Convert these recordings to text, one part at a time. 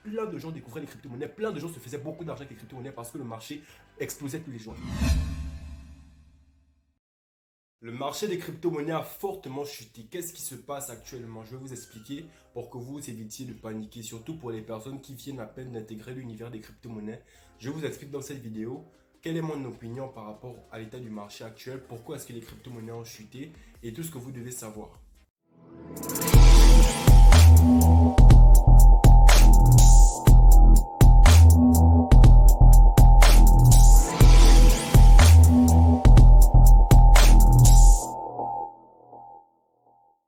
plein de gens découvraient les crypto-monnaies, plein de gens se faisaient beaucoup d'argent avec les crypto-monnaies parce que le marché explosait tous les jours. Le marché des crypto-monnaies a fortement chuté. Qu'est-ce qui se passe actuellement? Je vais vous expliquer pour que vous évitiez de paniquer, surtout pour les personnes qui viennent à peine d'intégrer l'univers des crypto-monnaies. Je vous explique dans cette vidéo quelle est mon opinion par rapport à l'état du marché actuel, pourquoi est-ce que les crypto-monnaies ont chuté et tout ce que vous devez savoir.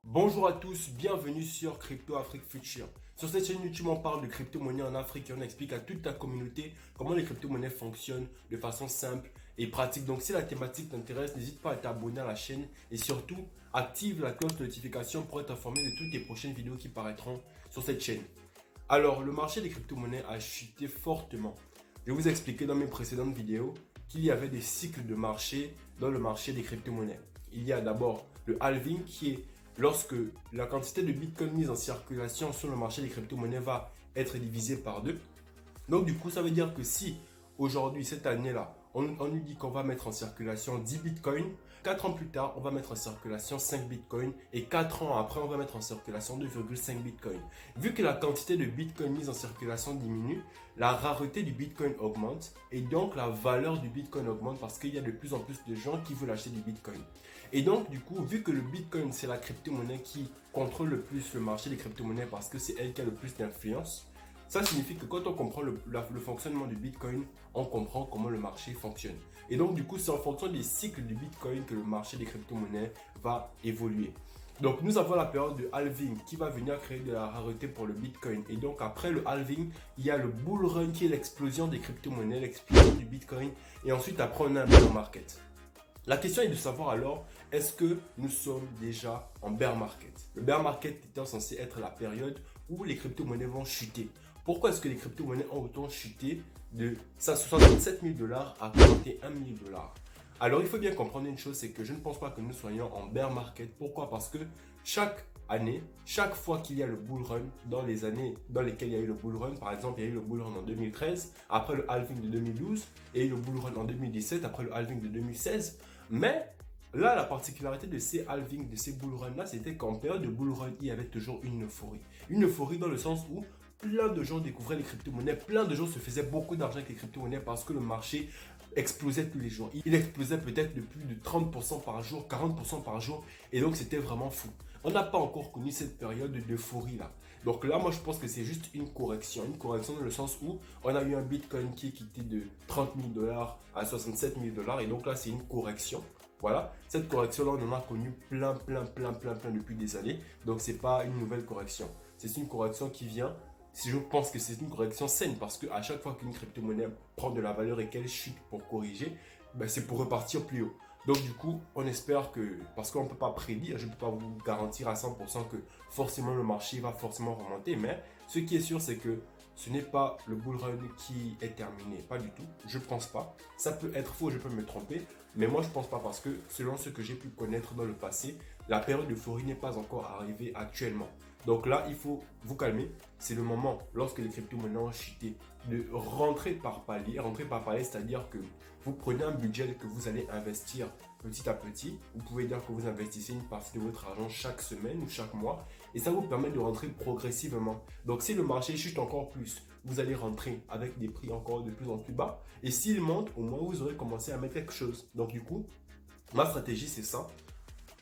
Bonjour à tous, bienvenue sur Crypto Afrique Future. Sur cette chaîne YouTube, on parle de crypto-monnaies en Afrique et on explique à toute ta communauté comment les crypto-monnaies fonctionnent de façon simple et pratique. Donc si la thématique t'intéresse, n'hésite pas à t'abonner à la chaîne et surtout active la cloche de notification pour être informé de toutes les prochaines vidéos qui paraîtront sur cette chaîne. Alors, le marché des crypto-monnaies a chuté fortement. Je vais vous expliquer dans mes précédentes vidéos qu'il y avait des cycles de marché dans le marché des crypto-monnaies. Il y a d'abord le halving qui est lorsque la quantité de Bitcoin mise en circulation sur le marché des crypto-monnaies va être divisée par deux. Donc du coup, ça veut dire que si aujourd'hui, cette année-là, on nous dit qu'on va mettre en circulation 10 Bitcoins, 4 ans plus tard, on va mettre en circulation 5 Bitcoins et 4 ans après, on va mettre en circulation 2,5 Bitcoins. Vu que la quantité de Bitcoin mise en circulation diminue, la rareté du Bitcoin augmente et donc la valeur du Bitcoin augmente parce qu'il y a de plus en plus de gens qui veulent acheter du Bitcoin. Et donc du coup, vu que le Bitcoin, c'est la crypto-monnaie qui contrôle le plus le marché des crypto-monnaies parce que c'est elle qui a le plus d'influence, ça signifie que quand on comprend le fonctionnement du Bitcoin, on comprend comment le marché fonctionne. Et donc, du coup, c'est en fonction des cycles du Bitcoin que le marché des crypto-monnaies va évoluer. Donc, nous avons la période de halving qui va venir créer de la rareté pour le Bitcoin. Et donc, après le halving, il y a le bull run qui est l'explosion des crypto-monnaies, l'explosion du Bitcoin. Et ensuite, après, on a un bear market. La question est de savoir alors, est-ce que nous sommes déjà en bear market? Le bear market étant censé être la période où les crypto-monnaies vont chuter. Pourquoi est-ce que les crypto-monnaies ont autant chuté de 67 000 $ à 41 000 $? Alors il faut bien comprendre une chose, c'est que je ne pense pas que nous soyons en bear market. Pourquoi? Parce que chaque année, chaque fois qu'il y a le bull run, dans les années dans lesquelles il y a eu le bull run, par exemple il y a eu le bull run en 2013, après le halving de 2012, et eu le bull run en 2017, après le halving de 2016, mais là, la particularité de ces halvings, de ces bull runs là, c'était qu'en période de bull run, il y avait toujours une euphorie. Une euphorie dans le sens où plein de gens découvraient les crypto-monnaies, plein de gens se faisaient beaucoup d'argent avec les crypto-monnaies parce que le marché explosait tous les jours. Il explosait peut-être de plus de 30% par jour, 40% par jour, et donc c'était vraiment fou. On n'a pas encore connu cette période d'euphorie là. Donc là, moi je pense que c'est juste une correction dans le sens où on a eu un Bitcoin qui est quitté de 30 000 $ à 67 000 $, et donc là c'est une correction. Voilà, cette correction-là, on en a connu plein depuis des années. Donc, ce n'est pas une nouvelle correction. C'est une correction qui vient, si je pense que c'est une correction saine, parce qu'à chaque fois qu'une crypto-monnaie prend de la valeur et qu'elle chute pour corriger, ben c'est pour repartir plus haut. Donc, du coup, on espère que, parce qu'on ne peut pas prédire, je ne peux pas vous garantir à 100% que forcément le marché va forcément remonter, mais ce qui est sûr, c'est que ce n'est pas le bull run qui est terminé, pas du tout, je ne pense pas. Ça peut être faux, je peux me tromper, mais moi je ne pense pas parce que selon ce que j'ai pu connaître dans le passé, la période d'euphorie n'est pas encore arrivée actuellement. Donc là, il faut vous calmer. C'est le moment, lorsque les crypto-monnaies ont chuté, de rentrer par palier. Rentrer par palier, c'est-à-dire que vous prenez un budget que vous allez investir petit à petit. Vous pouvez dire que vous investissez une partie de votre argent chaque semaine ou chaque mois. Et ça vous permet de rentrer progressivement. Donc si le marché chute encore plus, vous allez rentrer avec des prix encore de plus en plus bas. Et s'il monte, au moins vous aurez commencé à mettre quelque chose. Donc du coup, ma stratégie c'est ça.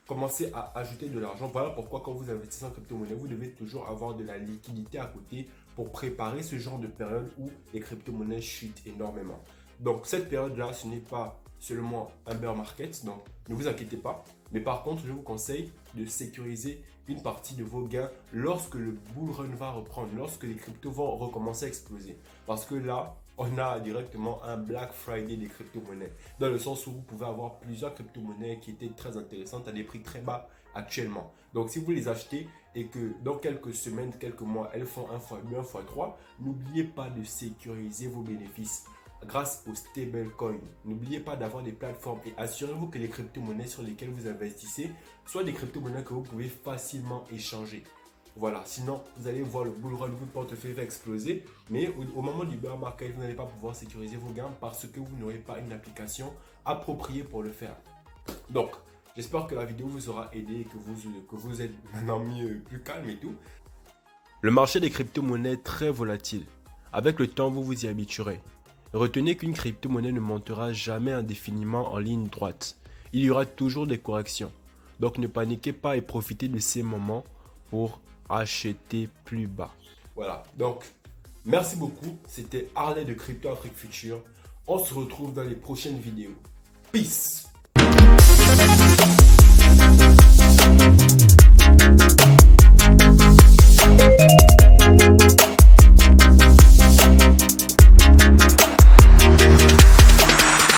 Commencez à ajouter de l'argent. Voilà pourquoi quand vous investissez en crypto-monnaie, vous devez toujours avoir de la liquidité à côté pour préparer ce genre de période où les crypto-monnaies chutent énormément. Donc cette période-là, ce n'est pas seulement un bear market, donc ne vous inquiétez pas. Mais par contre, je vous conseille de sécuriser une partie de vos gains lorsque le bull run va reprendre, lorsque les cryptos vont recommencer à exploser. Parce que là, on a directement un Black Friday des crypto-monnaies. Dans le sens où vous pouvez avoir plusieurs crypto-monnaies qui étaient très intéressantes à des prix très bas actuellement. Donc si vous les achetez et que dans quelques semaines, quelques mois, elles font 1x2, 1x3, n'oubliez pas de sécuriser vos bénéfices grâce aux stablecoins. N'oubliez pas d'avoir des plateformes et assurez-vous que les crypto-monnaies sur lesquelles vous investissez soient des crypto-monnaies que vous pouvez facilement échanger. Voilà, sinon vous allez voir le bull run, votre portefeuille va exploser. Mais au moment du bear market, vous n'allez pas pouvoir sécuriser vos gains parce que vous n'aurez pas une application appropriée pour le faire. Donc, j'espère que la vidéo vous aura aidé et que vous êtes maintenant plus calme et tout. Le marché des crypto-monnaies est très volatile. Avec le temps, vous vous y habituerez. Retenez qu'une crypto-monnaie ne montera jamais indéfiniment en ligne droite. Il y aura toujours des corrections. Donc ne paniquez pas et profitez de ces moments pour acheter plus bas. Voilà, donc merci beaucoup. C'était Harley de Crypto Afrique Future. On se retrouve dans les prochaines vidéos. Peace!